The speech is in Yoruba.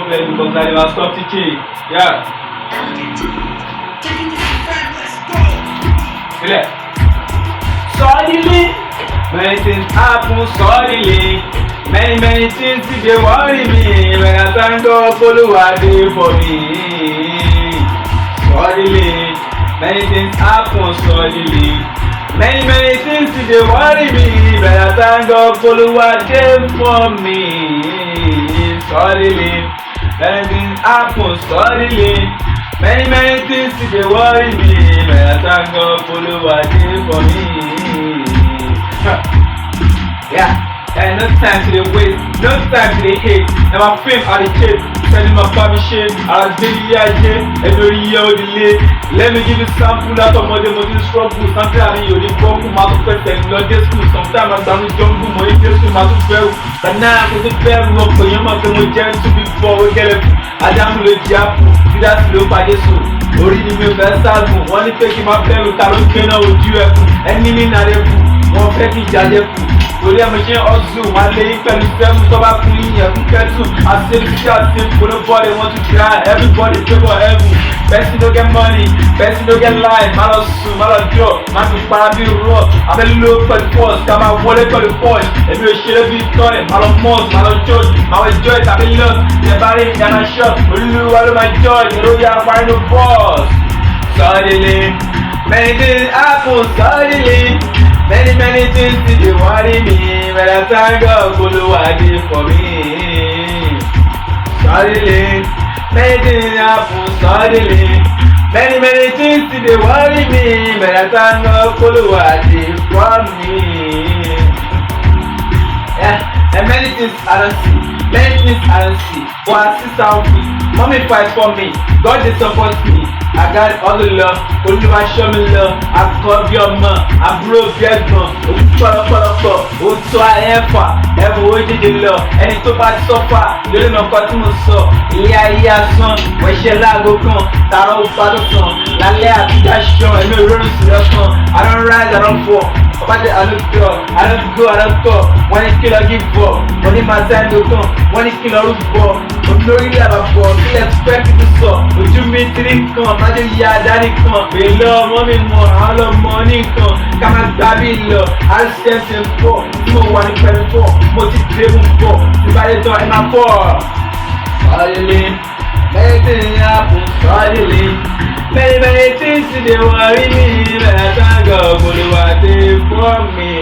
problem because I never stop teaching. Yeah. Suddenly, many things happen suddenly. Many things they worry me. When I thank God for the what they for me. Suddenly, many things happen suddenly. Many things they worry me. When I thank God for the what they for me. Suddenly, many things happen suddenly. Many things they worry me. When I thank God for the what they for me. Yeah. And no time to the waste, no time to the hate. And my fame are the chase, sending my family shame. I was daily every year with delay. Let me give you sample out of modern struggle. Sometimes I mean you broken my perfect not this school. Sometimes I'm down with jungle, my interest in my fair. But now I'm going to fair up for you, my family to be for we get it. I don't know the job, that's low by the soul. Ori ni mi fẹ́ ságun, wọ́n ní pé kí n máa bẹ̀rù ta ló ń gbé náà ojú ẹkùn. Ẹni mi náà lè kù, wọ́n fẹ́ kí ìjà lè kù. Torí ẹ̀ mo ṣe ń ọ̀sùn, wọ́n á lé yín pẹ̀lú fẹ́mú tó bá fún yín yẹn fún kẹ́tù. Àṣẹ títí àti nobody want to try, everybody pray for heaven. Person no get money, person no get life. Má lọ sùn, má lọ jọ, má fi para bí rọ̀. Abẹ́ ló pẹ̀lú force, ká máa wọlé pẹ̀lú force. Èmi ò ṣeré bí tọ́lẹ̀, má lọ mọ́ọ̀sì, má lọ church, má wọ enjoy tàbí love. Ìyẹn bá rí ìdáná shop, olúwa ló máa joy, ìròyìn àpárí no boss. Suddenly, many things happen suddenly. Many things they worry me. But I thank God for the what He for me. Suddenly, many things happen suddenly. Many things they worry me. But I thank God for the what He for me. Yeah, and many things I don't see. Many things I don't see. But I see something. Mommy fight for me. God they support me. I got all the love, Olúwa show me love. I call your mom, I broke your gun. Pọ̀lọpọ̀lọpọ̀, ó tó àyẹ̀fà, ẹ̀bùn ó dídì lọ. Ẹni tó bá sọ́fà, lórí mi ọkọ tí mo sọ. Ilé ayé asán, wọ́n ṣe láago kan, tààrọ̀ ó bá tó tàn. Lálẹ́ àbíjà ṣan, ẹ̀mí òróró sí lọ́kàn. I don't rise, I don't fall. Ọba dé I don't go, I don't go, I don't go. Wọ́n ní kí lọ give up, wọ́n ní máa sáyẹn tó tán. Wọ́n ní kí lọ rúbọ, olórí ilé àbàbọ̀, kílẹ̀ pẹ́ kí tó sọ. Ojú mi tiri kan, májè ya dárí kan. Èlò ọmọ mi mọ̀, àwọn ọlọ́mọ nìkan. Ká máa gbá bí lọ, àṣẹ̀ṣẹ̀ ń bọ̀. Tí mo wà ní pẹ̀lú fọ́, mo ti dé mú bọ̀. Ìbálẹ̀ tán ẹ máa fọ́. Suddenly, many things happen suddenly. Many things they worry me. But I thank God for the what they for me.